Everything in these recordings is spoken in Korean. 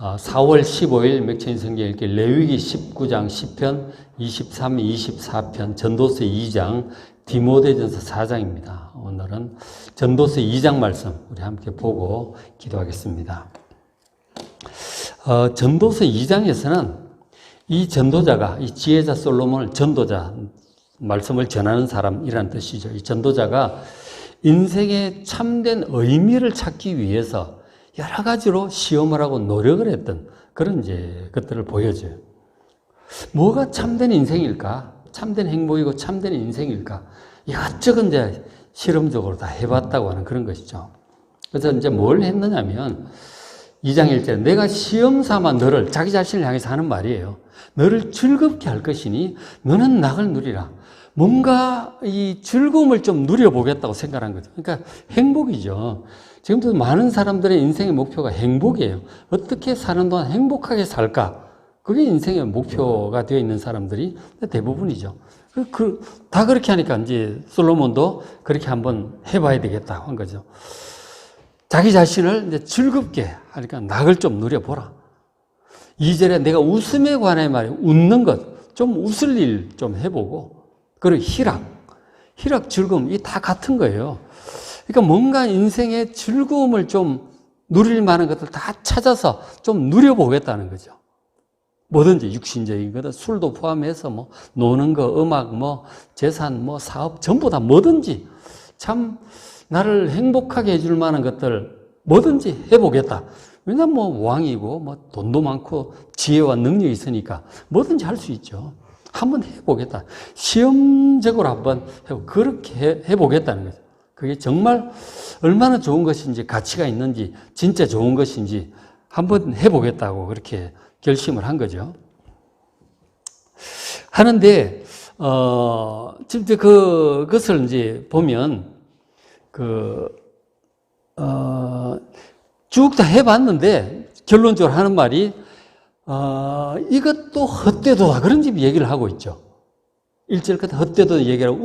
4월 15일 맥체인 성경 읽기 레위기 19장 10편, 23, 24편, 전도서 2장, 디모데전서 4장입니다. 오늘은 전도서 2장 말씀 우리 함께 보고 기도하겠습니다. 전도서 2장에서는 이 전도자가, 이 지혜자 솔로몬을 전도자, 말씀을 전하는 사람이라는 뜻이죠. 이 전도자가 인생의 참된 의미를 찾기 위해서 여러 가지로 시험을 하고 노력을 했던 그런 것들을 보여줘요. 뭐가 참된 인생일까? 참된 행복이고 참된 인생일까? 이것저것 실험적으로 다 해봤다고 하는 그런 것이죠. 그래서 뭘 했느냐면 2장 1절에 내가 시험 삼아 너를, 자기 자신을 향해서 하는 말이에요. 너를 즐겁게 할 것이니 너는 낙을 누리라. 뭔가 이 즐거움을 좀 누려보겠다고 생각한 거죠. 그러니까 행복이죠. 지금도 많은 사람들의 인생의 목표가 행복이에요. 어떻게 사는 동안 행복하게 살까? 그게 인생의 목표가 되어 있는 사람들이 대부분이죠. 다 그렇게 하니까 이제 솔로몬도 그렇게 한번 해봐야 되겠다 한 거죠. 자기 자신을 이제 즐겁게 하니까 낙을 좀 누려보라. 2절에 내가 웃음에 관해 말이에요. 웃는 것, 좀 웃을 일 좀 해보고, 그리고 희락, 즐거움, 이 다 같은 거예요. 그러니까 뭔가 인생의 즐거움을 좀 누릴 만한 것들 다 찾아서 좀 누려보겠다는 거죠. 뭐든지 육신적인 거든 술도 포함해서 뭐 노는 거, 음악, 뭐 재산, 뭐 사업 전부 다 뭐든지 참 나를 행복하게 해줄 만한 것들 뭐든지 해보겠다. 왜냐면 뭐 왕이고 뭐 돈도 많고 지혜와 능력이 있으니까 뭐든지 할 수 있죠. 한번 해보겠다. 시험적으로 한번 그렇게 해보겠다는 거죠. 그게 정말 얼마나 좋은 것인지, 가치가 있는지, 진짜 좋은 것인지 한번 해보겠다고 그렇게 결심을 한 거죠. 하는데, 지금 그것을 이제 보면, 쭉 다 해봤는데, 결론적으로 하는 말이, 이것도 헛되도다. 그런 집 얘기를 하고 있죠. 1절 끝에 헛되도 얘기하고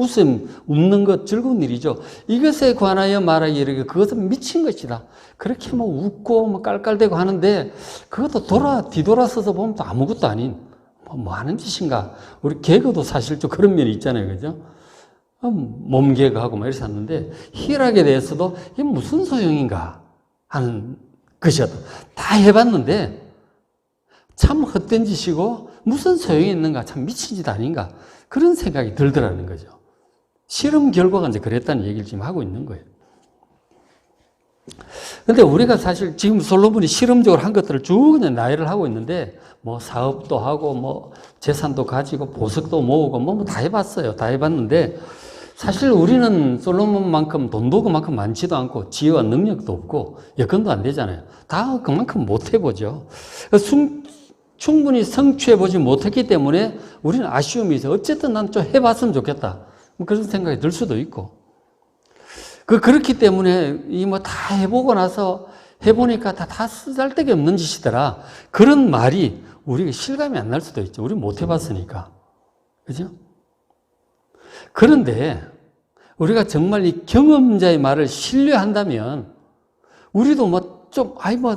웃는 것 즐거운 일이죠. 이것에 관하여 말하기 이르게 그것은 미친 것이다. 그렇게 뭐 웃고 뭐 깔깔대고 하는데 그것도 뒤돌아서서 보면 또 아무것도 아닌 뭐 하는 짓인가. 우리 개그도 사실 좀 그런 면이 있잖아요. 그죠? 몸개그하고 막 이렇게 샀는데 희락에 대해서도 이게 무슨 소용인가 하는 것이었다. 다 해봤는데 참 헛된 짓이고 무슨 소용이 있는가, 참 미친 짓 아닌가 그런 생각이 들더라는 거죠. 실험 결과가 이제 그랬다는 얘기를 지금 하고 있는 거예요. 근데 우리가 사실 지금 솔로몬이 실험적으로 한 것들을 쭉 그냥 나열을 하고 있는데 뭐 사업도 하고 뭐 재산도 가지고 보석도 모으고 뭐 다 해봤어요. 다 해봤는데 사실 우리는 솔로몬만큼 돈도 그만큼 많지도 않고 지혜와 능력도 없고 여건도 안 되잖아요. 다 그만큼 못 해보죠. 충분히 성취해보지 못했기 때문에 우리는 아쉬움이 있어요. 어쨌든 난 좀 해봤으면 좋겠다. 뭐 그런 생각이 들 수도 있고. 그렇기 때문에 이 뭐 다 해보고 나서 해보니까 다 쓰잘데기 없는 짓이더라. 그런 말이 우리가 실감이 안 날 수도 있죠. 우리 못 해봤으니까. 그죠? 그런데 우리가 정말 이 경험자의 말을 신뢰한다면 우리도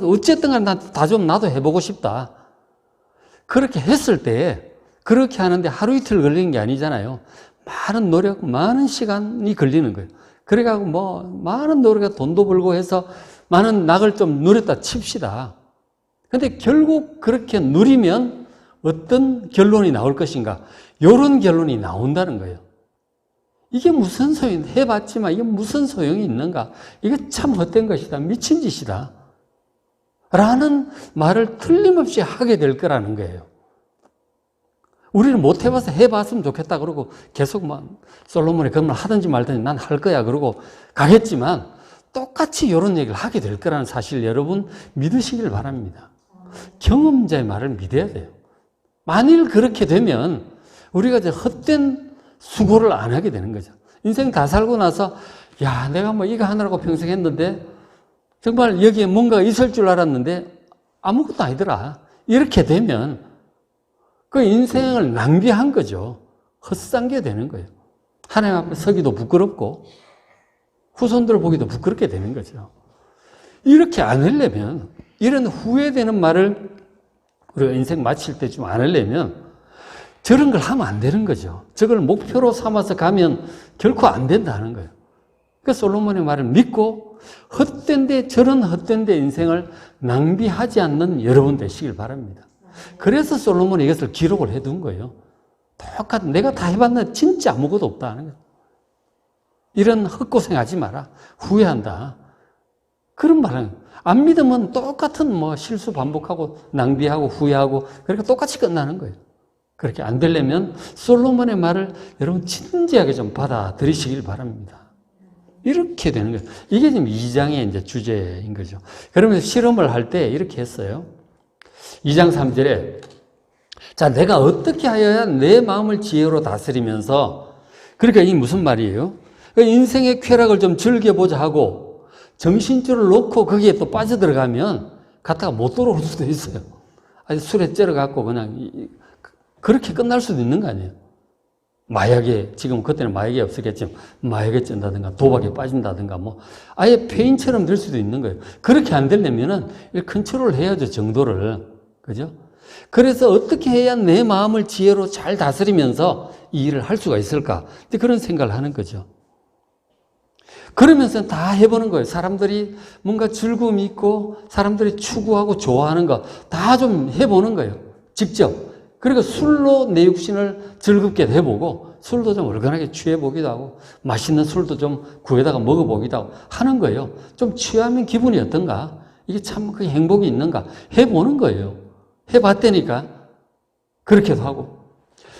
어쨌든 간 다 좀 나도 해보고 싶다. 그렇게 했을 때, 그렇게 하는데 하루 이틀 걸리는 게 아니잖아요. 많은 노력, 많은 시간이 걸리는 거예요. 그래가지고 많은 노력에 돈도 벌고 해서 많은 낙을 좀 누렸다 칩시다. 근데 결국 그렇게 누리면 어떤 결론이 나올 것인가? 이런 결론이 나온다는 거예요. 이게 무슨 소용, 해봤지만 이게 무슨 소용이 있는가? 이게 참 헛된 것이다. 미친 짓이다. 라는 말을 틀림없이 하게 될 거라는 거예요. 우리는 못 해봐서 해봤으면 좋겠다 그러고 계속 솔로몬이 그런 말 하든지 말든지 난 할 거야 그러고 가겠지만 똑같이 이런 얘기를 하게 될 거라는 사실 여러분 믿으시길 바랍니다. 경험자의 말을 믿어야 돼요. 만일 그렇게 되면 우리가 이제 헛된 수고를 안 하게 되는 거죠. 인생 다 살고 나서 내가 이거 하느라고 평생 했는데 정말 여기에 뭔가 있을 줄 알았는데 아무것도 아니더라. 이렇게 되면 그 인생을 낭비한 거죠. 헛산게 되는 거예요. 하나님 앞에 서기도 부끄럽고 후손들 보기도 부끄럽게 되는 거죠. 이렇게 안 하려면, 이런 후회되는 말을 우리가 인생 마칠 때쯤 안 하려면 저런 걸 하면 안 되는 거죠. 저걸 목표로 삼아서 가면 결코 안 된다는 거예요. 그러니까 솔로몬의 말을 믿고 저런 헛된 데 인생을 낭비하지 않는 여러분 되시길 바랍니다. 그래서 솔로몬이 이것을 기록을 해둔 거예요. 똑같은 내가 다 해봤는데 진짜 아무것도 없다는 거예요. 이런 헛고생하지 마라. 후회한다. 그런 말은 안 믿으면 똑같은 실수 반복하고 낭비하고 후회하고 그러니까 똑같이 끝나는 거예요. 그렇게 안 되려면 솔로몬의 말을 여러분 진지하게 좀 받아들이시길 바랍니다. 이렇게 되는 거예요. 이게 지금 2장의 이제 주제인 거죠. 그러면서 실험을 할 때 이렇게 했어요. 2장 3절에 자, 내가 어떻게 하여야 내 마음을 지혜로 다스리면서 그러니까 이게 무슨 말이에요? 인생의 쾌락을 좀 즐겨보자 하고 정신줄을 놓고 거기에 또 빠져들어가면 갔다가 못 돌아올 수도 있어요. 아주 술에 쩔어갖고 그냥 그렇게 끝날 수도 있는 거 아니에요. 마약에, 지금 그때는 마약이 없었겠지만 마약에 찐다든가 도박에 빠진다든가 아예 폐인처럼 될 수도 있는 거예요. 그렇게 안 되려면은 컨트롤을 해야죠, 정도를. 그죠? 그래서 어떻게 해야 내 마음을 지혜로 잘 다스리면서 이 일을 할 수가 있을까? 그런 생각을 하는 거죠. 그러면서 다 해보는 거예요. 사람들이 뭔가 즐거움이 있고 사람들이 추구하고 좋아하는 거 다 좀 해보는 거예요. 직접. 그러니까 술로 내 육신을 즐겁게 해보고 술도 좀 얼큰하게 취해보기도 하고 맛있는 술도 좀 구해다가 먹어보기도 하고 하는 거예요. 좀 취하면 기분이 어떤가? 이게 참 그 행복이 있는가? 해보는 거예요. 해봤다니까. 그렇게도 하고.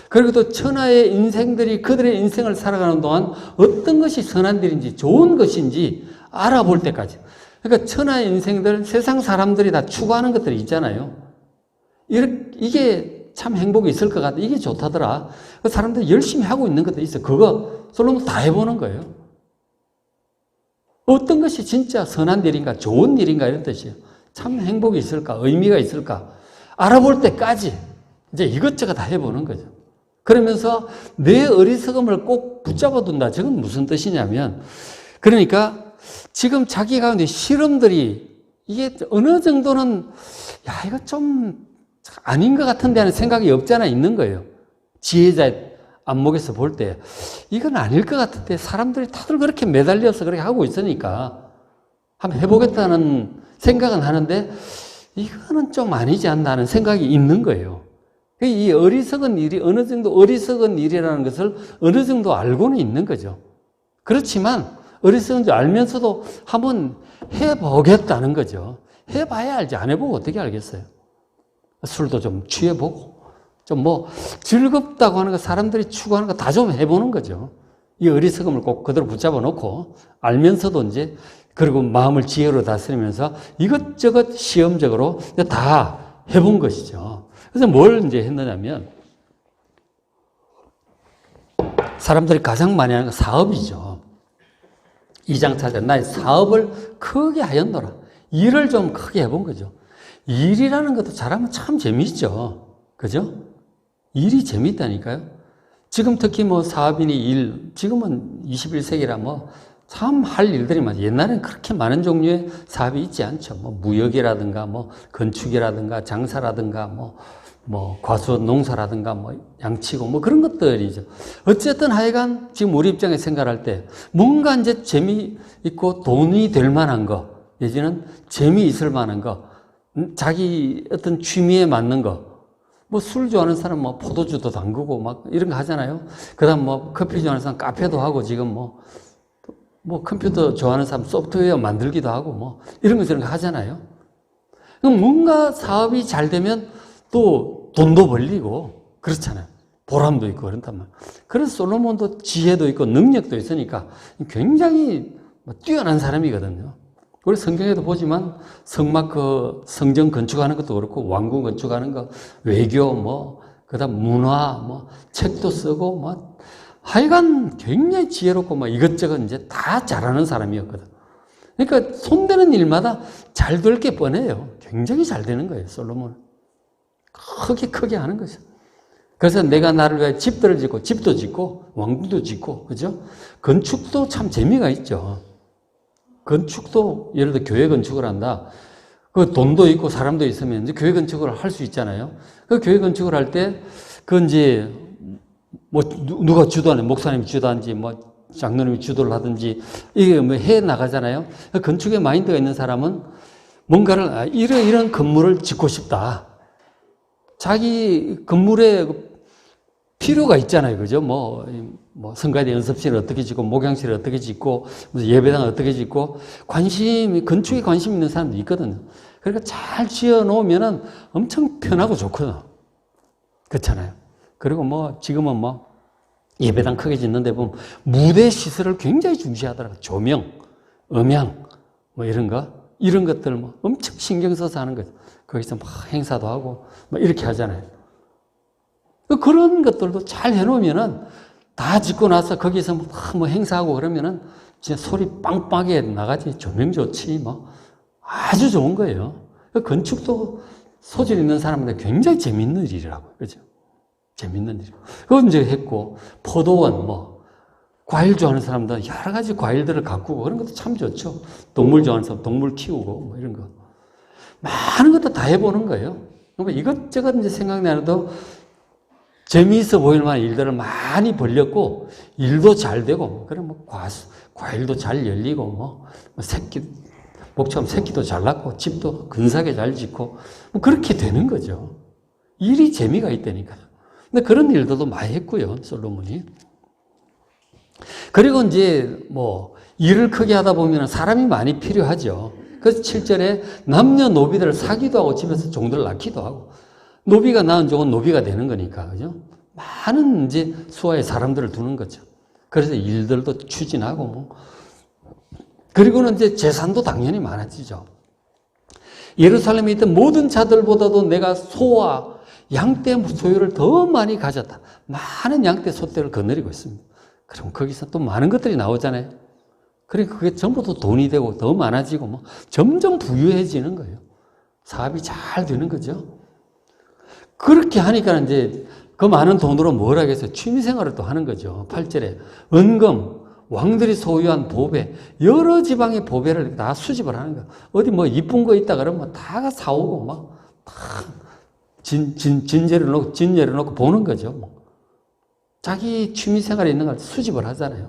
그리고 또 천하의 인생들이 그들의 인생을 살아가는 동안 어떤 것이 선한 일인지 좋은 것인지 알아볼 때까지. 그러니까 천하의 인생들, 세상 사람들이 다 추구하는 것들이 있잖아요. 이게 참 행복이 있을 것 같아. 이게 좋다더라. 사람들이 열심히 하고 있는 것도 있어. 그거 솔로몬 다 해보는 거예요. 어떤 것이 진짜 선한 일인가, 좋은 일인가 이런 뜻이에요. 참 행복이 있을까, 의미가 있을까. 알아볼 때까지 이제 이것저것 다 해보는 거죠. 그러면서 내 어리석음을 꼭 붙잡아 둔다. 저건 무슨 뜻이냐면, 그러니까 지금 자기 가운데 실험들이 이게 어느 정도는 이거 좀 아닌 것 같은데 하는 생각이 없잖아 있는 거예요. 지혜자의 안목에서 볼 때 이건 아닐 것 같은데 사람들이 다들 그렇게 매달려서 그렇게 하고 있으니까 한번 해보겠다는 생각은 하는데 이거는 좀 아니지 않나 하는 생각이 있는 거예요. 이 어리석은 일이 어느 정도 어리석은 일이라는 것을 어느 정도 알고는 있는 거죠. 그렇지만 어리석은 줄 알면서도 한번 해보겠다는 거죠. 해봐야 알지. 안 해보고 어떻게 알겠어요. 술도 좀 취해보고 좀 즐겁다고 하는 거 사람들이 추구하는 거 다 좀 해보는 거죠. 이 어리석음을 꼭 그대로 붙잡아 놓고 알면서도 이제 그리고 마음을 지혜로 다스리면서 이것저것 시험적으로 다 해본 것이죠. 그래서 뭘 이제 했느냐면 사람들이 가장 많이 하는 건 사업이죠. 2장 4절 나의 사업을 크게 하였노라. 일을 좀 크게 해본 거죠. 일이라는 것도 잘하면 참 재미있죠. 그죠? 일이 재미있다니까요. 지금 특히 사업이니 일, 지금은 21세기라 참 할 일들이 많아요. 옛날에는 그렇게 많은 종류의 사업이 있지 않죠. 무역이라든가, 건축이라든가, 장사라든가, 과수 농사라든가, 양치고, 그런 것들이죠. 어쨌든 하여간 지금 우리 입장에 생각할 때 뭔가 이제 재미있고 돈이 될 만한 거, 내지는 재미있을 만한 거, 자기 어떤 취미에 맞는 거, 술 좋아하는 사람 포도주도 담그고 이런 거 하잖아요. 그 다음 커피 좋아하는 사람 카페도 하고 지금 컴퓨터 좋아하는 사람 소프트웨어 만들기도 하고 이런 거 저런 거 하잖아요. 그럼 뭔가 사업이 잘 되면 또 돈도 벌리고 그렇잖아요. 보람도 있고 그렇단 말이에요. 그래서 솔로몬도 지혜도 있고 능력도 있으니까 굉장히 뛰어난 사람이거든요. 우리 성경에도 보지만 성막 성전 건축하는 것도 그렇고 왕궁 건축하는 거, 외교 그다음 문화 책도 쓰고 하여간 굉장히 지혜롭고 이것저것 이제 다 잘하는 사람이었거든. 그러니까 손대는 일마다 잘 될 게 뻔해요. 굉장히 잘 되는 거예요, 솔로몬은. 크게 하는 거죠. 그래서 내가 나를 위해 집들을 짓고 집도 짓고 왕궁도 짓고 그죠? 건축도 참 재미가 있죠. 건축도 예를 들어 교회 건축을 한다. 그 돈도 있고 사람도 있으면 이제 교회 건축을 할 수 있잖아요. 그 교회 건축을 할 때 그 이제 뭐 누가 주도하는 목사님이 주도하는지 뭐 장로님이 주도를 하든지 이게 뭐 해 나가잖아요. 건축에 마인드가 있는 사람은 뭔가를 이런 건물을 짓고 싶다. 자기 건물에 필요가 있잖아요. 그죠? 뭐 성가대 연습실을 어떻게 짓고, 목양실을 어떻게 짓고, 무슨 예배당을 어떻게 짓고, 건축에 관심 있는 사람도 있거든요. 그러니까 잘 지어 놓으면은 엄청 편하고 좋거든요. 그렇잖아요. 그리고 지금은 예배당 크게 짓는데 보면 무대 시설을 굉장히 중시하더라고요. 조명, 음향, 이런 것들 엄청 신경 써서 하는 거죠. 거기서 행사도 하고, 이렇게 하잖아요. 그런 것들도 잘 해놓으면은 다 짓고 나서 거기서 행사하고 그러면은 진짜 소리 빵빵하게 나가지. 조명 좋지, 아주 좋은 거예요. 건축도 소질 있는 사람한테 굉장히 재밌는 일이라고. 그죠? 재밌는 일. 그건 이제 했고, 포도원, 과일 좋아하는 사람들은 여러 가지 과일들을 가꾸고 그런 것도 참 좋죠. 동물 좋아하는 사람, 동물 키우고, 이런 거. 많은 것도 다 해보는 거예요. 이것저것 이제 생각나도 재미있어 보일 만한 일들을 많이 벌렸고, 일도 잘 되고, 그럼 과일도 잘 열리고, 목처럼 새끼도 잘 낳고, 집도 근사하게 잘 짓고, 그렇게 되는 거죠. 일이 재미가 있다니까요. 근데 그런 일들도 많이 했고요, 솔로몬이. 그리고 이제 일을 크게 하다 보면 사람이 많이 필요하죠. 그래서 7절에 남녀노비들을 사기도 하고 집에서 종들을 낳기도 하고, 노비가 낳은 종은 노비가 되는 거니까, 그죠? 많은 이제 수하의 사람들을 두는 거죠. 그래서 일들도 추진하고, 그리고는 이제 재산도 당연히 많아지죠. 예루살렘에 있던 모든 자들보다도 내가 소와 양떼 소유를 더 많이 가졌다. 많은 양떼 소떼를 거느리고 있습니다. 그럼 거기서 또 많은 것들이 나오잖아요. 그러니까 그게 전부 다 돈이 되고 더 많아지고 점점 부유해지는 거예요. 사업이 잘 되는 거죠. 그렇게 하니까 이제 그 많은 돈으로 뭘 하겠어요? 취미생활을 또 하는 거죠. 8절에 은금, 왕들이 소유한 보배, 여러 지방의 보배를 다 수집을 하는 거예요. 어디 이쁜 거 있다 그러면 다 사오고 다 진열을 놓고 보는 거죠. 자기 취미생활에 있는 걸 수집을 하잖아요.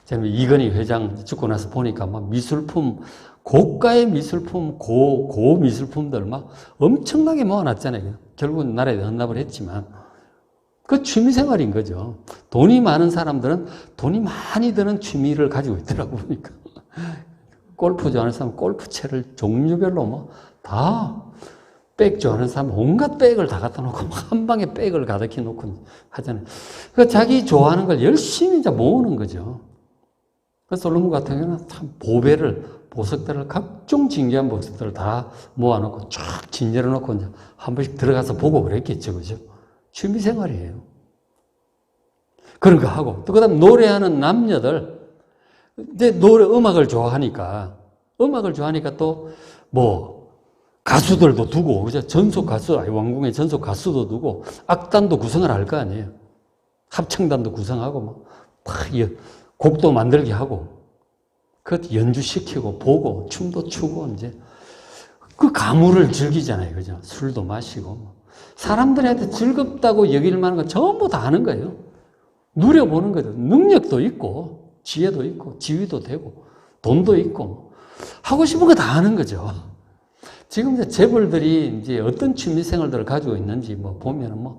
저는 이건희 회장 죽고 나서 보니까 미술품, 고가의 미술품, 고 미술품들 엄청나게 모아놨잖아요. 결국은 나라에 헌납을 했지만 그 취미생활인 거죠. 돈이 많은 사람들은 돈이 많이 드는 취미를 가지고 있더라고 보니까. 골프 좋아하는 사람은 골프채를 종류별로 다, 백 좋아하는 사람은 온갖 백을 다 갖다 놓고 한 방에 백을 가득히 놓고 하잖아요. 그러니까 자기 좋아하는 걸 열심히 이제 모으는 거죠. 그래서 솔로몬 같은 경우는 참 보석들을 각종 진귀한 보석들을 다 모아놓고 쫙 진열해 놓고 이제 한 번씩 들어가서 보고 그랬겠죠, 그죠? 취미생활이에요. 그런 거 하고 또 그다음 노래하는 남녀들 이제 음악을 좋아하니까 또 가수들도 두고 그죠? 전속 가수 왕궁의 전속 가수도 두고 악단도 구성을 할 거 아니에요. 합창단도 구성하고 곡도 만들게 하고 그것 연주시키고 보고 춤도 추고 이제 그 가물을 즐기잖아요, 그죠? 술도 마시고 사람들한테 즐겁다고 여길 만한 건 전부 다 하는 거예요. 누려보는 거죠. 능력도 있고, 지혜도 있고, 지위도 되고, 돈도 있고, 하고 싶은 거 다 하는 거죠. 지금 이제 재벌들이 이제 어떤 취미 생활들을 가지고 있는지 보면은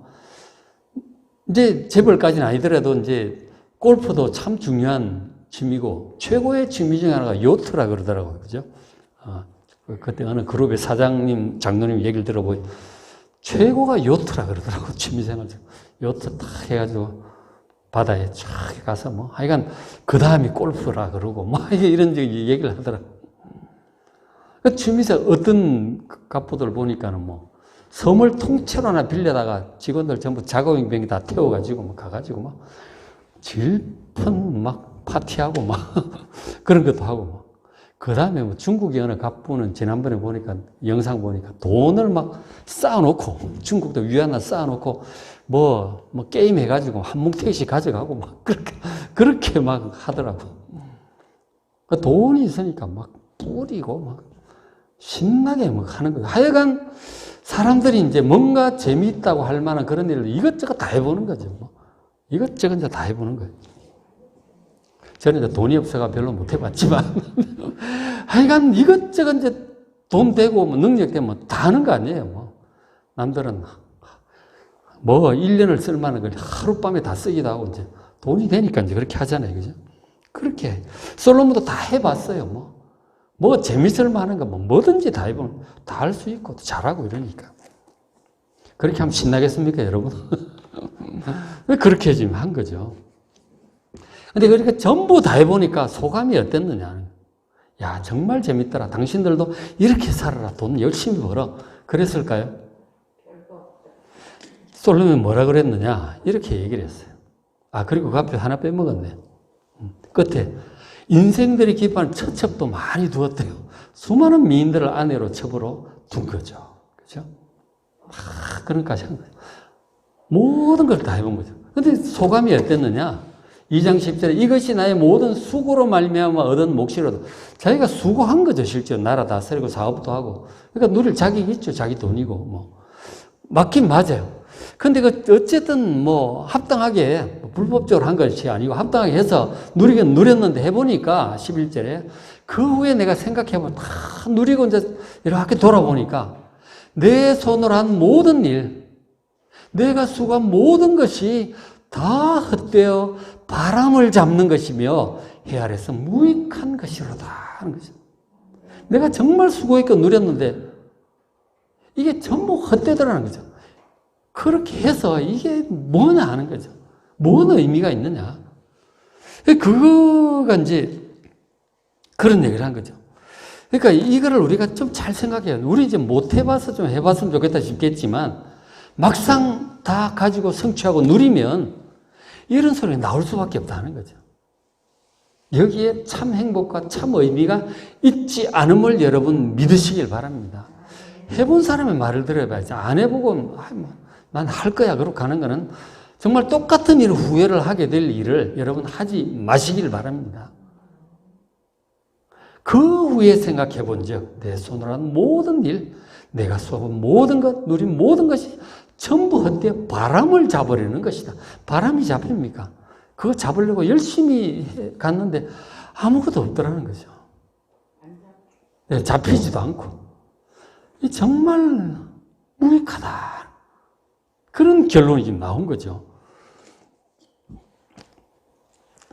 이제 재벌까지는 아니더라도 이제 골프도 참 중요한 취미고, 최고의 취미 중에 하나가 요트라 그러더라고요. 그죠? 그때 어느 그룹의 사장님, 장로님 얘기를 들어보니 최고가 요트라 그러더라고, 취미생활. 요트 딱 해가지고 바다에 쫙 가서 하여간 그 다음이 골프라 그러고 이런 얘기를 하더라고. 취미생활 어떤 갑부들 보니까는 섬을 통째로 빌려다가 직원들 전부 작업용병이 다 태워가지고 가가지고 질펀 파티하고 그런 것도 하고 그 다음에 중국의 어느 갑부는 지난번에 보니까 영상 보니까 돈을 쌓아놓고 중국도 위안나 쌓아놓고 게임 해가지고 한 뭉태기씩 가져가고 그렇게 하더라고. 그 돈이 있으니까 막 뿌리고 막 신나게 막 하는 거예요. 하여간 사람들이 이제 뭔가 재미있다고 할 만한 그런 일을 이것저것 다 해보는 거죠. 뭐. 이것저것 이제 다 해보는 거예요. 저는 이제 돈이 없어가 별로 못 해봤지만 하여간 이것저것 이제 돈 되고 뭐 능력 되면 다 하는 거 아니에요. 뭐. 남들은 뭐 1년을 쓸 만한 걸 하룻밤에 다 쓰기도 하고 이제 돈이 되니까 이제 그렇게 하잖아요. 그죠? 그렇게. 솔로몬도 다 해봤어요. 뭐 재밌을 만한 거 뭐든지 다 해보면 다 할 수 있고 잘하고 이러니까. 그렇게 하면 신나겠습니까, 여러분? 그렇게 지금 한 거죠. 근데 그러니까 전부 다 해보니까 소감이 어땠느냐. 야, 정말 재밌더라. 당신들도 이렇게 살아라. 돈 열심히 벌어. 그랬을까요? 솔로몬이 뭐라 그랬느냐? 이렇게 얘기를 했어요. 아, 그리고 그 앞에 하나 빼먹었네. 끝에 인생들이 기뻐하는 처첩도 많이 두었대요. 수많은 미인들을 아내로 첩으로 둔 거죠. 그죠? 그런까지 한 거예요. 모든 걸 다 해본 거죠. 근데 소감이 어땠느냐? 2장 10절에 이것이 나의 모든 수고로 말미암아 얻은 몫이로도 자기가 수고한 거죠. 실제로 나라 다스리고 사업도 하고. 그러니까 누릴 자격이 있죠. 자기 돈이고 뭐. 맞긴 맞아요. 근데 어쨌든 뭐 합당하게 불법적으로 한 것이 아니고 합당하게 해서 누리긴 누렸는데 해보니까 11절에 그 후에 내가 생각해보면 다 누리고 이제 이렇게 돌아보니까 내 손으로 한 모든 일, 내가 수고한 모든 것이 다 헛되어 바람을 잡는 것이며 해 아래서 무익한 것이로다 하는 거죠. 내가 정말 수고했고 누렸는데 이게 전부 헛되더라는 거죠. 그렇게 해서 이게 뭐냐 하는 거죠. 뭔 의미가 있느냐. 그거가 이제 그런 얘기를 한 거죠. 그러니까 이거를 우리가 좀 잘 생각해요. 우리 이제 못 해봐서 좀 해봤으면 좋겠다 싶겠지만 막상 다 가지고 성취하고 누리면 이런 소리가 나올 수밖에 없다는 거죠. 여기에 참 행복과 참 의미가 있지 않음을 여러분 믿으시길 바랍니다. 해본 사람의 말을 들어봐야지. 안 해보고 난 할 거야 그러고 가는 거는 정말 똑같은 일을 후회를 하게 될 일을 여러분 하지 마시길 바랍니다. 그 후에 생각해 본 적, 내 손으로 한 모든 일, 내가 수업한 모든 것, 누린 모든 것이 전부 헛되어 바람을 잡으려는 것이다. 바람이 잡힙니까? 그거 잡으려고 열심히 갔는데 아무것도 없더라는 거죠. 네, 잡히지도 않고. 정말 무익하다. 그런 결론이 지금 나온 거죠.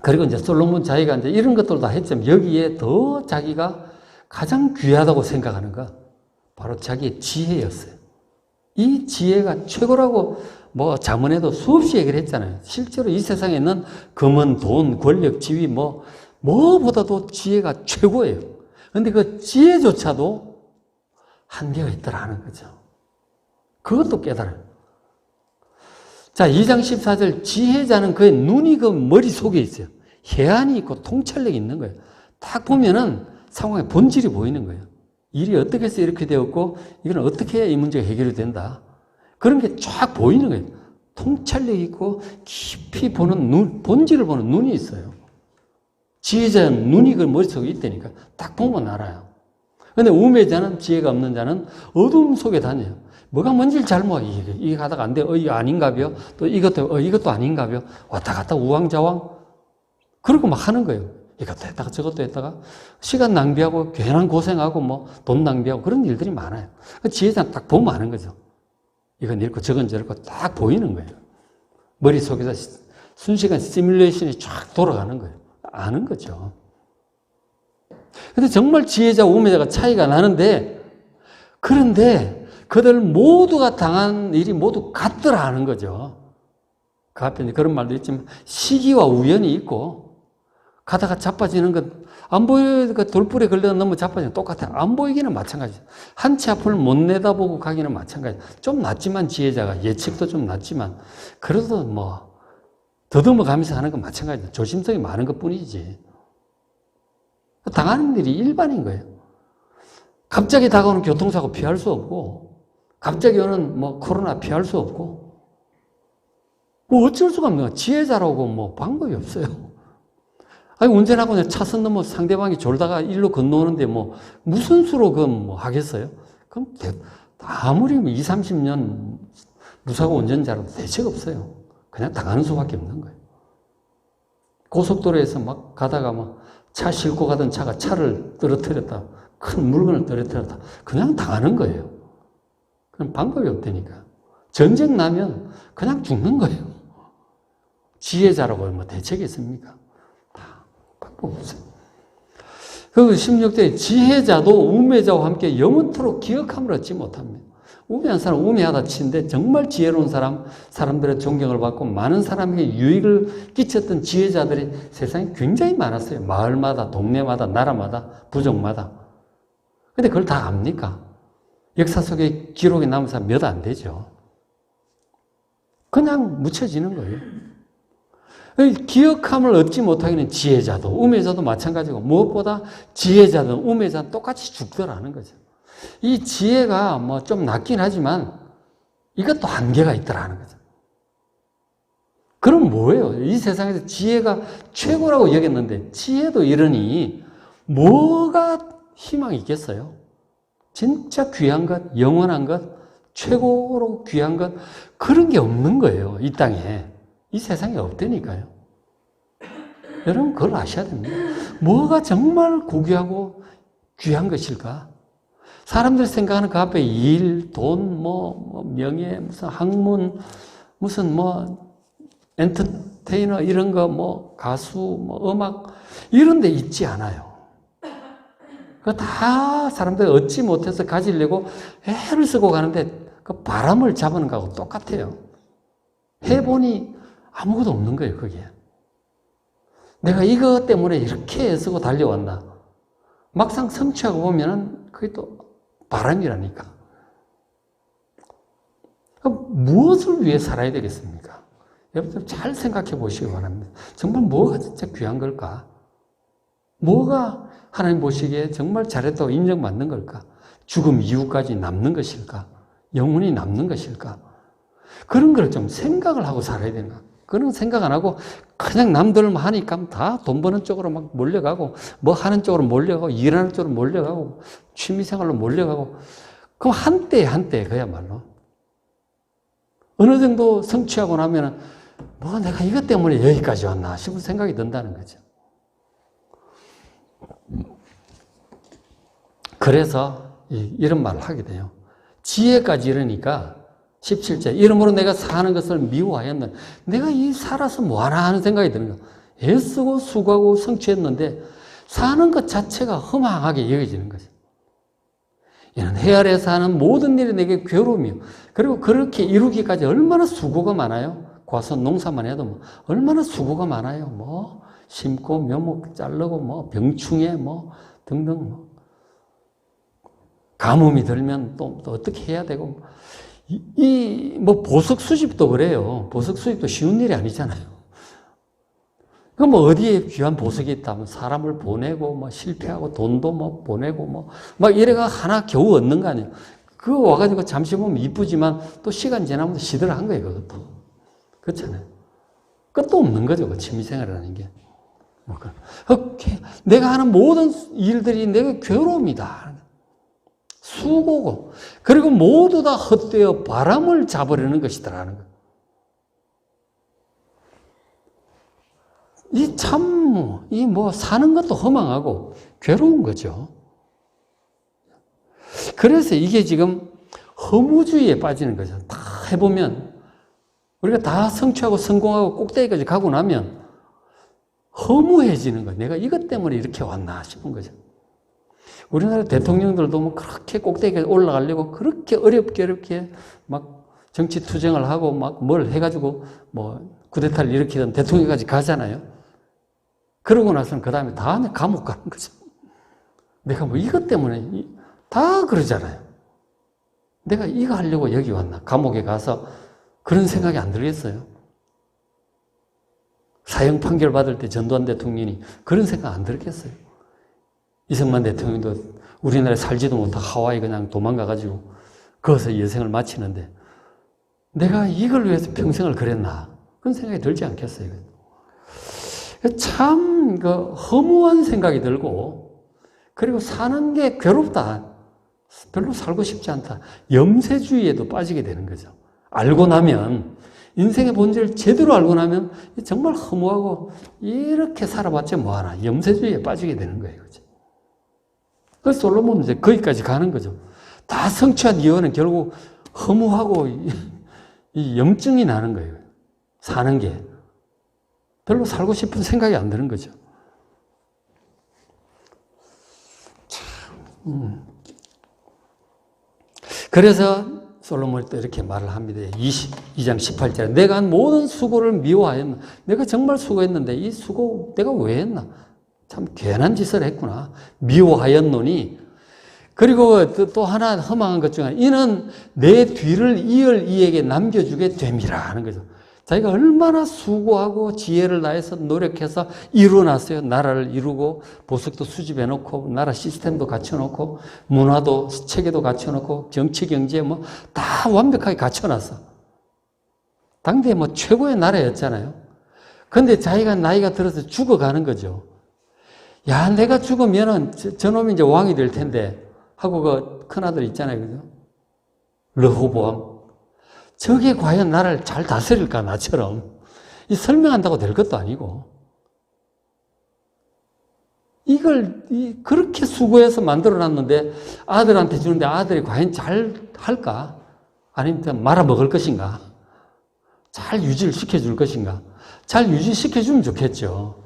그리고 이제 솔로몬 자기가 이제 이런 것들도 다 했지만 여기에 더 자기가 가장 귀하다고 생각하는 거 바로 자기의 지혜였어요. 이 지혜가 최고라고 뭐 자문에도 수없이 얘기를 했잖아요. 실제로 이 세상에 있는 금은 돈, 권력, 지위 뭐보다도 지혜가 최고예요. 그런데 그 지혜조차도 한계가 있더라는 거죠. 그것도 깨달아요. 자, 2장 14절 지혜자는 그의 눈이 그 머릿속에 있어요. 해안이 있고 통찰력이 있는 거예요. 딱 보면은 상황의 본질이 보이는 거예요. 일이 어떻게 해서 이렇게 되었고 이건 어떻게 해야 이 문제가 해결이 된다. 그런 게 쫙 보이는 거예요. 통찰력이 있고 깊이 보는 눈, 본질을 보는 눈이 있어요. 지혜자는 눈이 그 머릿속에 있다니까 딱 보면 알아요. 그런데 우매자는 지혜가 없는 자는 어둠 속에 다녀요. 뭐가 뭔지를 잘 몰라. 이게 가다가 안 돼. 이거 아닌가벼. 또 이것도 아닌가벼. 왔다 갔다 우왕좌왕. 그러고 막 하는 거예요. 이것도 했다가 저것도 했다가 시간 낭비하고 괜한 고생하고 뭐 돈 낭비하고 그런 일들이 많아요. 지혜자는 딱 보면 아는 거죠. 이건 이렇고 저건 저렇고 딱 보이는 거예요. 머릿속에서 순식간 시뮬레이션이 쫙 돌아가는 거예요. 아는 거죠. 근데 정말 지혜자와 우매자가 차이가 나는데 그런데 그들 모두가 당한 일이 모두 같더라 하는 거죠. 그 앞에 그런 말도 있지만 시기와 우연이 있고 가다가 자빠지는 것 안 보이니까 돌불에 걸려서 너무 자빠지는 똑같아요. 안 보이기는 마찬가지죠. 한 치 앞을 못 내다보고 가기는 마찬가지죠. 좀 낫지만 지혜자가 예측도 좀 낫지만 그래도 뭐 더듬어 가면서 하는 건 마찬가지죠. 조심성이 많은 것 뿐이지. 당하는 일이 일반인 거예요. 갑자기 다가오는 교통사고 피할 수 없고 갑자기 오는 뭐 코로나 피할 수 없고 뭐 어쩔 수가 없는 거예요. 지혜자라고 뭐 방법이 없어요. 아니, 운전하고 차선 넘어 상대방이 졸다가 일로 건너오는데 뭐, 무슨 수로 뭐 하겠어요? 그럼 아무리 20, 30년 무사고 운전자라도 대책 없어요. 그냥 당하는 수밖에 없는 거예요. 고속도로에서 막 가다가 막 차 싣고 가던 차가 차를 떨어뜨렸다. 큰 물건을 떨어뜨렸다. 그냥 당하는 거예요. 그럼 방법이 없다니까. 전쟁 나면 그냥 죽는 거예요. 지혜자라고 뭐 대책이 있습니까? 다 방법 없어요. 그 16절에 지혜자도 우매자와 함께 영원토록 기억함을 얻지 못합니다. 우매한 사람 우매하다 치는데 정말 지혜로운 사람들의 존경을 받고 많은 사람에게 유익을 끼쳤던 지혜자들이 세상에 굉장히 많았어요. 마을마다, 동네마다, 나라마다, 부족마다. 근데 그걸 다 압니까? 역사 속에 기록에 남은 사람 몇 안 되죠. 그냥 묻혀지는 거예요. 기억함을 얻지 못하기는 지혜자도 우매자도 마찬가지고 무엇보다 지혜자든 우매자든 똑같이 죽더라는 거죠. 이 지혜가 뭐 좀 낮긴 하지만 이것도 한계가 있더라는 거죠. 그럼 뭐예요? 이 세상에서 지혜가 최고라고 여겼는데 지혜도 이러니 뭐가 희망이 있겠어요? 진짜 귀한 것, 영원한 것, 최고로 귀한 것 그런 게 없는 거예요. 이 땅에. 이 세상에 없다니까요. 여러분 그걸 아셔야 됩니다. 뭐가 정말 고귀하고 귀한 것일까? 사람들이 생각하는 그 앞에 일, 돈, 명예, 무슨 학문, 무슨 엔터테이너 이런 거, 가수, 음악 이런 데 있지 않아요. 그거 다 사람들이 얻지 못해서 가지려고 애를 쓰고 가는데 그 바람을 잡는 거하고 똑같아요. 해보니 아무것도 없는 거예요, 그게. 내가 이거 때문에 이렇게 애쓰고 달려왔나. 막상 성취하고 보면은 그게 또 바람이라니까. 무엇을 위해 살아야 되겠습니까? 여러분들 잘 생각해 보시기 바랍니다. 정말 뭐가 진짜 귀한 걸까? 뭐가 하나님 보시기에 정말 잘했다고 인정받는 걸까? 죽음 이후까지 남는 것일까? 영원히 남는 것일까? 그런 걸 좀 생각을 하고 살아야 되는 거야. 그런 생각 안 하고 그냥 남들 하니까 다 돈 버는 쪽으로 막 몰려가고 뭐 하는 쪽으로 몰려가고 일하는 쪽으로 몰려가고 취미생활로 몰려가고 그럼 한때 그야말로 어느 정도 성취하고 나면은 내가 이것 때문에 여기까지 왔나 싶은 생각이 든다는 거죠. 그래서 이런 말을 하게 돼요. 지혜까지 이러니까 17절 이러므로 내가 사는 것을 미워하였는 내가 살아서 뭐하나 하는 생각이 드는 거야. 애쓰고 수고하고 성취했는데 사는 것 자체가 허망하게 여겨지는 거죠. 이는 해 아래에서 하는 모든 일이 내게 괴로움이요. 그리고 그렇게 이루기까지 얼마나 수고가 많아요. 과선 농사만 해도 얼마나 수고가 많아요. 심고 묘목 자르고 병충해 등등 가뭄이 들면 또 어떻게 해야 되고 보석 수집도 그래요. 보석 수집도 쉬운 일이 아니잖아요. 그럼 어디에 귀한 보석이 있다면 사람을 보내고 실패하고 돈도 보내고 이래가 하나 겨우 얻는 거 아니에요. 그거 와가지고 잠시 보면 이쁘지만 또 시간 지나면 시들한 거예요. 그것도. 그렇잖아요. 끝도 없는 거죠. 그 취미생활이라는 게. 내가 하는 모든 일들이 내가 괴로움이다. 수고고 그리고 모두 다 헛되어 바람을 잡으려는 것이더라는 거. 사는 것도 허망하고 괴로운 거죠. 그래서 이게 지금 허무주의에 빠지는 거죠. 다 해보면 우리가 다 성취하고 성공하고 꼭대기까지 가고 나면 허무해지는 거예요. 내가 이것 때문에 이렇게 왔나 싶은 거죠. 우리나라 대통령들도 그렇게 꼭대기에 올라가려고 그렇게 어렵게 정치 투쟁을 하고 뭘 해가지고 쿠데타를 일으키던 대통령까지 가잖아요. 그러고 나서는 그 다음에 다 감옥 가는 거죠. 내가 이것 때문에 다 그러잖아요. 내가 이거 하려고 여기 왔나? 감옥에 가서 그런 생각이 안 들겠어요? 사형 판결 받을 때 전두환 대통령이 그런 생각 안 들겠어요? 이승만 대통령도 우리나라에 살지도 못하고 하와이 그냥 도망가가지고 거기서 여생을 마치는데 내가 이걸 위해서 평생을 그랬나? 그런 생각이 들지 않겠어요? 참 허무한 생각이 들고, 그리고 사는 게 괴롭다. 별로 살고 싶지 않다. 염세주의에도 빠지게 되는 거죠. 알고 나면, 인생의 본질을 제대로 알고 나면 정말 허무하고 이렇게 살아봤자 뭐하나. 염세주의에 빠지게 되는 거예요. 그죠? 그래서 솔로몬은 이제 거기까지 가는 거죠. 다 성취한 이유는 결국 허무하고 이 염증이 나는 거예요. 사는 게. 별로 살고 싶은 생각이 안 드는 거죠. 그래서 솔로몬이 또 이렇게 말을 합니다. 22장 18절에 내가 한 모든 수고를 미워하였나. 내가 정말 수고했는데 이 수고 내가 왜 했나. 참 괜한 짓을 했구나. 미워하였노니. 그리고 또 하나 허망한 것 중에 이는 내 뒤를 이을 이에게 남겨주게 됨이라 하는 거죠. 자기가 얼마나 수고하고 지혜를 다해서 노력해서 이루어놨어요. 나라를 이루고 보석도 수집해놓고 나라 시스템도 갖춰놓고 문화도 체계도 갖춰놓고 정치 경제 뭐 다 완벽하게 갖춰놨어. 당대에 뭐 최고의 나라였잖아요. 근데 자기가 나이가 들어서 죽어가는 거죠. 야, 내가 죽으면은 저놈이 이제 왕이 될 텐데 하고 그 큰아들 있잖아요. 그죠? 르호보암. 저게 과연 나를 잘 다스릴까, 나처럼. 이 설명한다고 될 것도 아니고. 이걸 그렇게 수고해서 만들어 놨는데 아들한테 주는데 아들이 과연 잘 할까? 아니면 말아먹을 것인가? 잘 유지를 시켜줄 것인가? 잘 유지시켜주면 좋겠죠.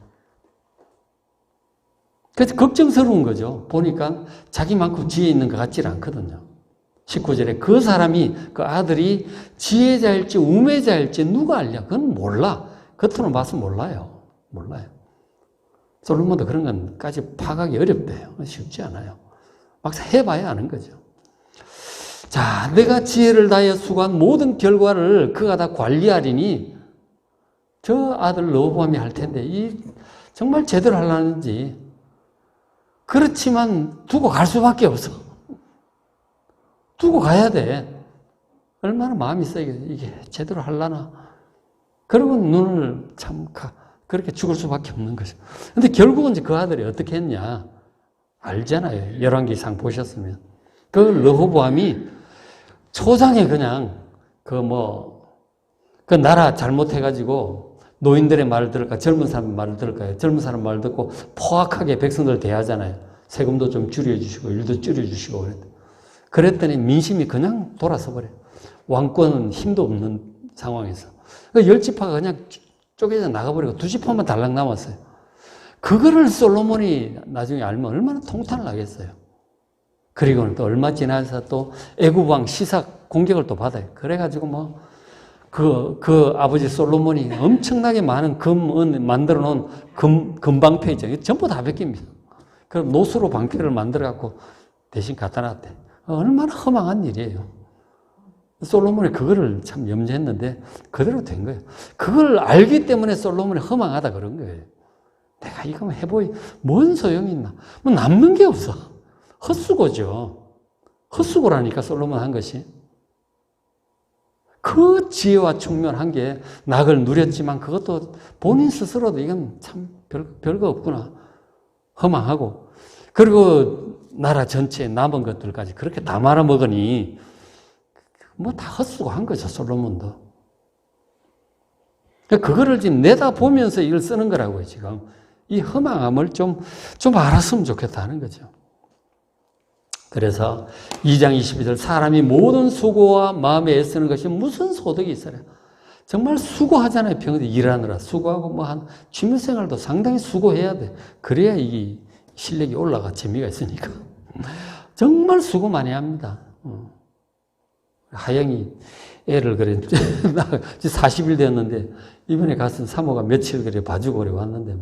그래서 걱정스러운 거죠. 보니까 자기만큼 지혜 있는 것 같지 않거든요. 19절에 그 사람이, 그 아들이 지혜자일지 우매자일지 누가 알냐? 그건 몰라. 겉으로 봐서 몰라요. 몰라요. 솔로몬도 그런 건까지 파악하기 어렵대요. 쉽지 않아요. 막상 해봐야 아는 거죠. 자, 내가 지혜를 다하여 수고한 모든 결과를 그가 다 관리하리니 저 아들 르호보암이 할 텐데 정말 제대로 하려는지. 그렇지만 두고 갈 수밖에 없어. 두고 가야 돼. 얼마나 마음이 써, 이게 제대로 하려나. 그리고 눈을 참 그렇게 죽을 수밖에 없는 거죠. 근데 결국은 이제 그 아들이 어떻게 했냐. 알잖아요. 열왕기상 보셨으면. 그 르호보암이 초장에 그냥 그 나라 잘못해가지고 노인들의 말을 들을까, 젊은 사람 말을 들을까요? 젊은 사람 말을 듣고 포악하게 백성들 대하잖아요. 세금도 좀 줄여주시고, 일도 줄여주시고, 그랬더니 민심이 그냥 돌아서 버려요. 왕권은 힘도 없는 상황에서. 그 열지파가 그냥 쪼개져 나가버리고 두 지파만 달랑 남았어요. 그거를 솔로몬이 나중에 알면 얼마나 통탄을 나겠어요. 그리고는 또 얼마 지나서 또 애굽왕 시삭 공격을 또 받아요. 그래가지고 그 아버지 솔로몬이 엄청나게 많은 은 만들어 놓은 금방패 있죠. 전부 다 베낍니다. 그럼 노수로 방패를 만들어갖고 대신 갖다 놨대. 얼마나 허망한 일이에요. 솔로몬이 그거를 참 염려했는데 그대로 된 거예요. 그걸 알기 때문에 솔로몬이 허망하다 그런 거예요. 내가 이거 해보이 뭔 소용이 있나? 뭐 남는 게 없어. 헛수고죠. 헛수고라니까 솔로몬 한 것이. 그 지혜와 충만한 게 낙을 누렸지만 그것도 본인 스스로도 이건 참 별거 없구나. 허망하고. 그리고 나라 전체에 남은 것들까지 그렇게 다 말아먹으니 뭐 다 헛수고 한 거죠, 솔로몬도. 그거를 지금 내다보면서 이걸 쓰는 거라고요, 지금. 이 허망함을 좀 알았으면 좋겠다는 거죠. 그래서 2장 22절 사람이 모든 수고와 마음에 애쓰는 것이 무슨 소득이 있어요? 정말 수고하잖아요. 병원에 일하느라 수고하고 한 취미생활도 상당히 수고해야 돼. 그래야 이 실력이 올라가 재미가 있으니까. 정말 수고 많이 합니다. 하영이 애를 그래 40일 되었는데 이번에 갔은 사모가 며칠 그래 봐주고 그래 왔는데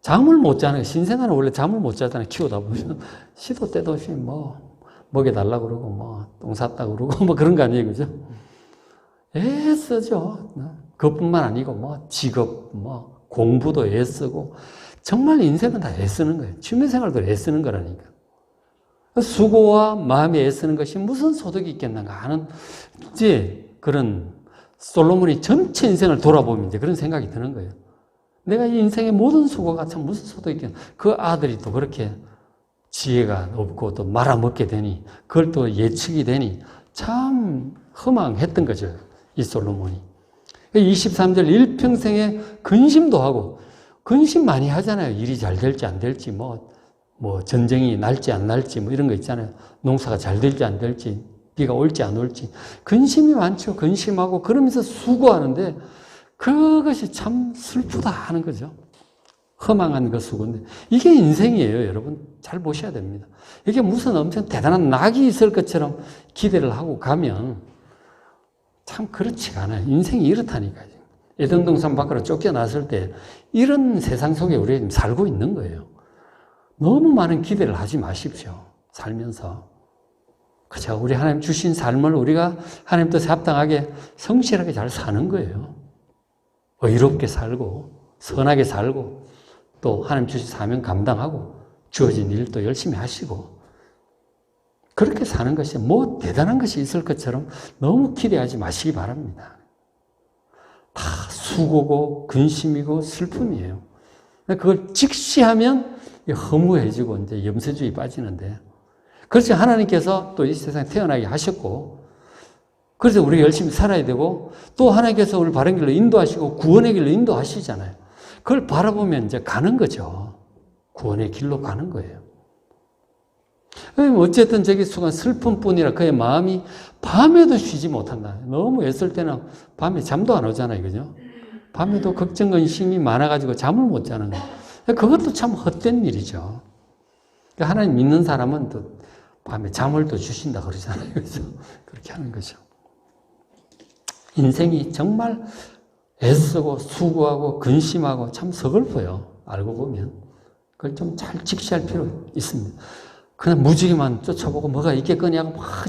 잠을 못 자네. 신생아는 원래 잠을 못 자잖아요. 키우다 보면. 시도 때도 없이 먹여달라고 그러고, 똥 쌌다고 그러고, 그런 거 아니에요. 그죠? 애쓰죠. 그것뿐만 아니고, 직업, 공부도 애쓰고, 정말 인생은 다 애쓰는 거예요. 취미생활도 애쓰는 거라니까. 수고와 마음이 애쓰는 것이 무슨 소득이 있겠는가 하는, 이제 그런 솔로몬이 전체 인생을 돌아보면 이제 그런 생각이 드는 거예요. 내가 이 인생의 모든 수고가 참 무슨 수도 있겠나. 그 아들이 또 그렇게 지혜가 없고 또 말아먹게 되니, 그걸 또 예측이 되니 참 허망했던 거죠. 이 솔로몬이. 23절 일평생에 근심도 하고, 근심 많이 하잖아요. 일이 잘 될지 안 될지, 뭐 전쟁이 날지 안 날지, 뭐 이런 거 있잖아요. 농사가 잘 될지 안 될지, 비가 올지 안 올지. 근심이 많죠. 근심하고, 그러면서 수고하는데, 그것이 참 슬프다 하는 거죠. 허망한 그 수고인데. 이게 인생이에요, 여러분. 잘 보셔야 됩니다. 이게 무슨 엄청 대단한 낙이 있을 것처럼 기대를 하고 가면 참 그렇지가 않아요. 인생이 이렇다니까요. 에덴 동산 밖으로 쫓겨났을 때 이런 세상 속에 우리가 지금 살고 있는 거예요. 너무 많은 기대를 하지 마십시오. 살면서. 그죠? 우리 하나님 주신 삶을 우리가 하나님 뜻에 합당하게 성실하게 잘 사는 거예요. 의롭게 살고, 선하게 살고, 또 하나님 주신 사명 감당하고, 주어진 일도 열심히 하시고, 그렇게 사는 것이 뭐 대단한 것이 있을 것처럼 너무 기대하지 마시기 바랍니다. 다 수고고, 근심이고, 슬픔이에요. 그걸 직시하면 허무해지고, 이제 염세주의 빠지는데, 그래서 하나님께서 또 이 세상에 태어나게 하셨고, 그래서 우리가 열심히 살아야 되고, 또 하나님께서 우리를 바른 길로 인도하시고, 구원의 길로 인도하시잖아요. 그걸 바라보면 이제 가는 거죠. 구원의 길로 가는 거예요. 어쨌든 저기 순간 슬픔뿐이라 그의 마음이 밤에도 쉬지 못한다. 너무 애쓸 때는 밤에 잠도 안 오잖아요. 그죠? 밤에도 걱정, 근심이 많아가지고 잠을 못 자는 거예요. 그것도 참 헛된 일이죠. 하나님 믿는 사람은 또 밤에 잠을 또 주신다 그러잖아요. 그죠? 그렇게 하는 거죠. 인생이 정말 애쓰고 수고하고 근심하고 참 서글퍼요. 알고 보면. 그걸 좀 잘 직시할 필요 있습니다. 그냥 무지개만 쫓아보고 뭐가 있겠거냐고 막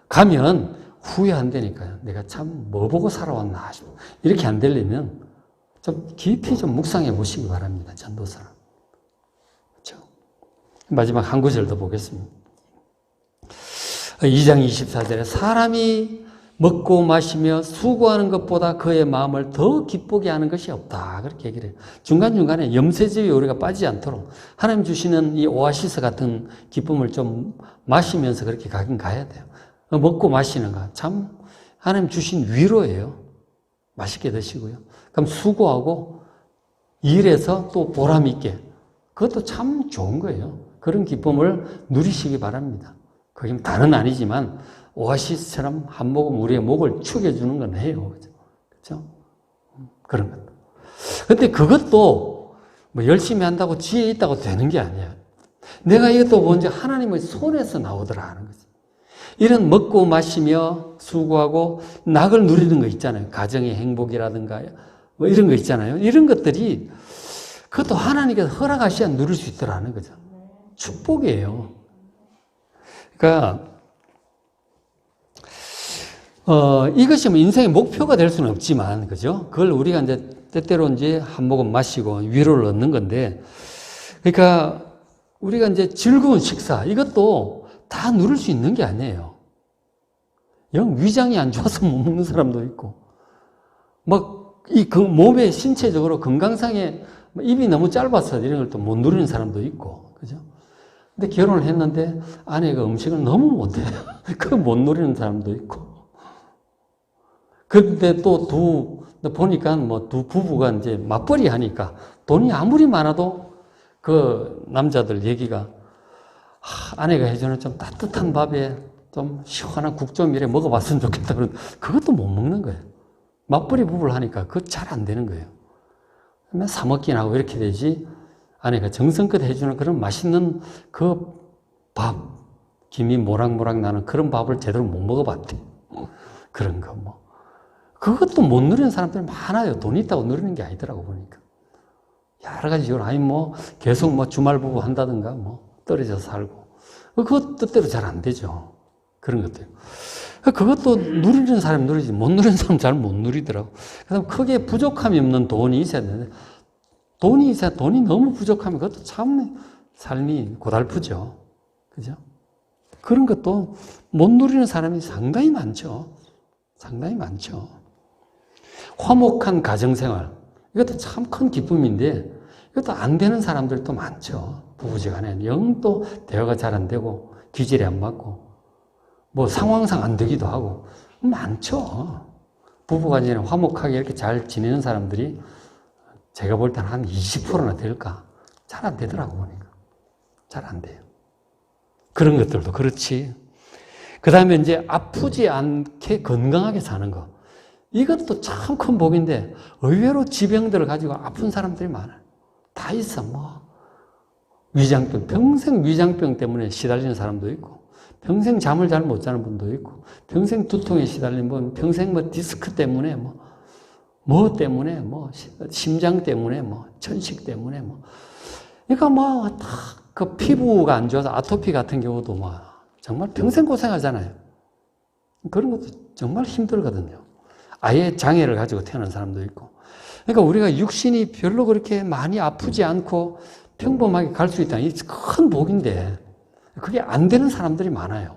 가면 후회한다니까요. 내가 참 뭐 보고 살아왔나. 이렇게 안 되려면 좀 깊이 좀 묵상해 보시기 바랍니다. 전도서는. 그렇죠? 마지막 한 구절 더 보겠습니다. 2장 24절에 사람이 먹고 마시며 수고하는 것보다 그의 마음을 더 기쁘게 하는 것이 없다. 그렇게 얘기를 해요. 중간중간에 염세주의에 우리가 빠지지 않도록 하나님 주시는 이 오아시스 같은 기쁨을 좀 마시면서 그렇게 가긴 가야 돼요. 먹고 마시는 거 참 하나님 주신 위로예요. 맛있게 드시고요. 그럼 수고하고 일해서 또 보람 있게. 그것도 참 좋은 거예요. 그런 기쁨을 누리시기 바랍니다. 그게 다는 아니지만 오아시스처럼 한 모금 우리의 목을 축여주는 건 해요. 그렇죠? 그런 것. 근데 그것도 뭐 열심히 한다고 지혜 있다고 되는 게 아니에요. 내가 이것도 먼저 하나님의 손에서 나오더라 하는 거지. 이런 먹고 마시며 수고하고 낙을 누리는 거 있잖아요. 가정의 행복이라든가 뭐 이런 거 있잖아요. 이런 것들이 그것도 하나님께서 허락하셔야 누릴 수 있더라는 거죠. 축복이에요. 그러니까 이것이 뭐 인생의 목표가 될 수는 없지만, 그죠? 그걸 우리가 이제 때때로 이제 한 모금 마시고 위로를 얻는 건데, 그러니까 우리가 이제 즐거운 식사, 이것도 다 누릴 수 있는 게 아니에요. 영 위장이 안 좋아서 못 먹는 사람도 있고, 몸의 신체적으로 건강상에 입이 너무 짧아서 이런 걸 또 못 누리는 사람도 있고, 그죠? 근데 결혼을 했는데 아내가 음식을 너무 못해요. 그거 못 누리는 사람도 있고. 근데 또 보니까 두 부부가 이제 맞벌이 하니까 돈이 아무리 많아도 그 남자들 얘기가 아내가 해주는 좀 따뜻한 밥에 좀 시원한 국 좀 이래 먹어봤으면 좋겠다. 그것도 못 먹는 거예요. 맞벌이 부부를 하니까 그거 잘 안 되는 거예요. 그러면 사먹긴 하고 이렇게 되지 아내가 정성껏 해주는 그런 맛있는 그 밥, 김이 모락모락 나는 그런 밥을 제대로 못 먹어봤대. 그런 거 뭐. 그것도 못 누리는 사람들이 많아요. 돈이 있다고 누리는 게 아니더라고 보니까. 여러 가지 이유로 계속 주말 부부 한다든가 떨어져서 살고. 그것 뜻대로 잘 안 되죠. 그런 것들. 그것도 누리는 사람이 누리지 못 누리는 사람 잘 못 누리더라고. 그래서 크게 부족함이 없는 돈이 있어야 되는데 돈이 너무 부족하면 그것도 참 삶이 고달프죠. 그죠? 그런 것도 못 누리는 사람이 상당히 많죠. 상당히 많죠. 화목한 가정생활. 이것도 참 큰 기쁨인데 이것도 안 되는 사람들도 많죠. 부부지간에 영 또 대화가 잘 안 되고 기질이 안 맞고 뭐 상황상 안 되기도 하고 많죠. 부부간에 화목하게 이렇게 잘 지내는 사람들이 제가 볼 때는 한 20%나 될까? 잘 안 되더라고 보니까. 잘 안 돼요. 그런 것들도 그렇지. 그 다음에 이제 아프지 않게 건강하게 사는 거. 이것도 참 큰 복인데 의외로 지병들을 가지고 아픈 사람들이 많아요. 다 있어. 뭐 위장병, 평생 위장병 때문에 시달리는 사람도 있고 평생 잠을 잘 못 자는 분도 있고 평생 두통에 시달리는 분, 평생 뭐 디스크 때문에 뭐 때문에 뭐 심장 때문에 뭐 천식 때문에 뭐 그러니까 뭐 다 그 피부가 안 좋아서 아토피 같은 경우도 뭐 정말 평생 고생하잖아요. 그런 것도 정말 힘들거든요. 아예 장애를 가지고 태어난 사람도 있고. 그러니까 우리가 육신이 별로 그렇게 많이 아프지 않고 평범하게 갈 수 있다는 게 큰 복인데 그게 안 되는 사람들이 많아요.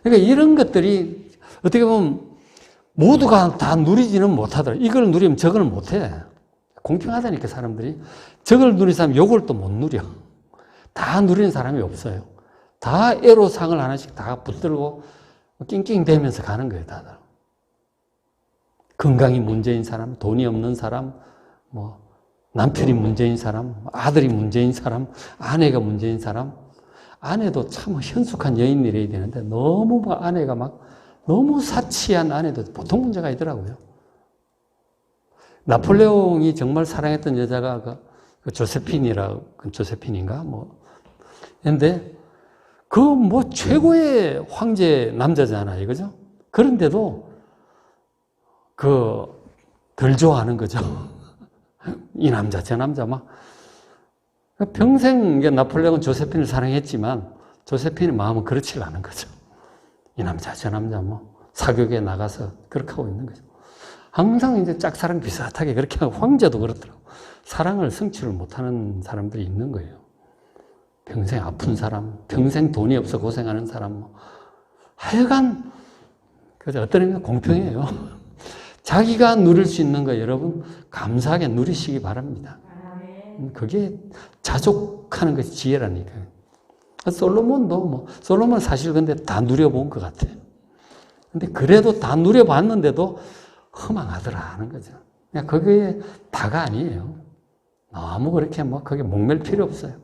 그러니까 이런 것들이 어떻게 보면 모두가 다 누리지는 못하더라. 이걸 누리면 저거는 못해. 공평하다니까 사람들이. 저걸 누리는 사람 요걸 또 못 누려. 다 누리는 사람이 없어요. 다 애로상을 하나씩 다 붙들고 낑낑대면서 가는 거예요, 다들. 건강이 문제인 사람, 돈이 없는 사람, 뭐 남편이 문제인 사람, 아들이 문제인 사람, 아내가 문제인 사람. 아내도 참 현숙한 여인이래야 되는데 너무 아내가 너무 사치한 아내도 보통 문제가 있더라고요. 나폴레옹이 정말 사랑했던 여자가 그 조세핀인가 근데 뭐 최고의 황제 남자잖아요, 그죠? 그런데도 덜 좋아하는 거죠. 이 남자, 저 남자 평생 나폴레옹은 조세핀을 사랑했지만 조세핀의 마음은 그렇지 않은 거죠. 이 남자, 저 남자 사격에 나가서 그렇게 하고 있는 거죠. 항상 이제 짝사랑 비슷하게 그렇게 하고 황제도 그렇더라고. 사랑을 성취를 못하는 사람들이 있는 거예요. 평생 아픈 사람, 평생 돈이 없어 고생하는 사람, 하여간 그래서 어떤 의미가 공평해요. 자기가 누릴 수 있는 거 여러분 감사하게 누리시기 바랍니다. 그게 자족하는 것이 지혜라니까요. 솔로몬도 솔로몬은 사실 근데 다 누려본 것 같아요. 근데 그래도 다 누려봤는데도 허망하더라 하는 거죠. 그냥 그게 다가 아니에요. 너무 그렇게 거기에 목맬 필요 없어요.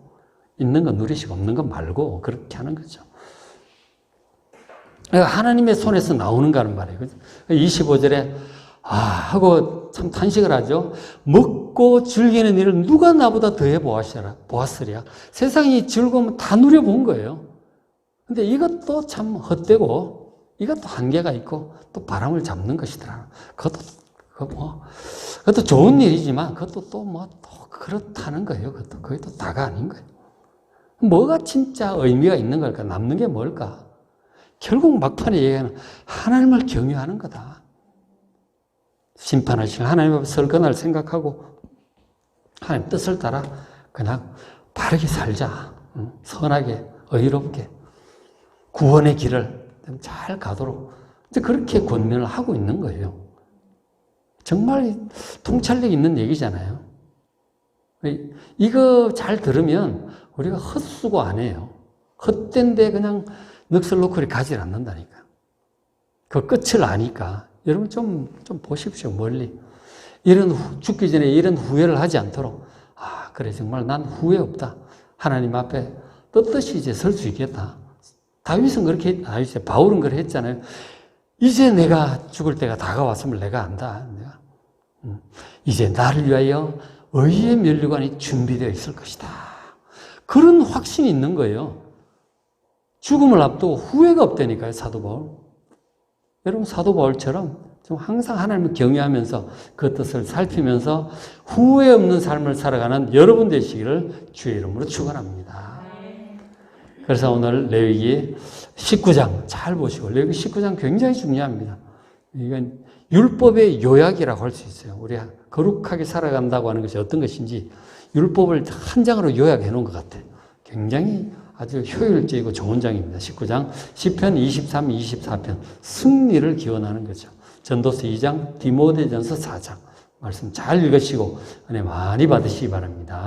있는 거 누리시고 없는 거 말고 그렇게 하는 거죠. 하나님의 손에서 나오는가는 말이에요. 25절에 하고 참 탄식을 하죠. 먹고 즐기는 일을 누가 나보다 더해 보았으랴. 세상이 즐거우면 다 누려본 거예요. 근데 이것도 참 헛되고 이것도 한계가 있고 또 바람을 잡는 것이더라. 그것도 좋은 일이지만 그것도 또 그렇다는 거예요. 그게 또 다가 아닌 거예요. 뭐가 진짜 의미가 있는 걸까? 남는 게 뭘까? 결국 막판에 얘기하는 하나님을 경외하는 거다. 심판하시는 하나님 앞에 설 그날 생각하고 하나님 뜻을 따라 그냥 바르게 살자. 선하게, 의롭게 구원의 길을 잘 가도록 이제 그렇게 권면을 하고 있는 거예요. 정말 통찰력 있는 얘기잖아요. 이거 잘 들으면 우리가 헛수고 안 해요. 헛된데 그냥 넋을 놓고 가지 않는다니까. 그 끝을 아니까. 여러분 좀 보십시오, 멀리. 죽기 전에 이런 후회를 하지 않도록. 그래, 정말 난 후회 없다. 하나님 앞에 떳떳이 이제 설 수 있겠다. 바울은 그렇게 했잖아요. 이제 내가 죽을 때가 다가왔음을 내가 안다. 이제 나를 위하여 의의 면류관이 준비되어 있을 것이다. 그런 확신이 있는 거예요. 죽음을 앞두고 후회가 없다니까요, 사도 바울. 여러분, 사도 바울처럼 좀 항상 하나님을 경외하면서 그 뜻을 살피면서 후회 없는 삶을 살아가는 여러분 되시기를 주의 이름으로 축원합니다. 그래서 오늘 레위기 19장 잘 보시고, 레위기 19장 굉장히 중요합니다. 이건 율법의 요약이라고 할 수 있어요. 우리가 거룩하게 살아간다고 하는 것이 어떤 것인지 율법을 한 장으로 요약해 놓은 것 같아요. 굉장히 아주 효율적이고 좋은 장입니다. 19장, 시편 23, 24편 승리를 기원하는 거죠. 전도서 2장, 디모데전서 4장 말씀 잘 읽으시고 은혜 많이 받으시기 바랍니다.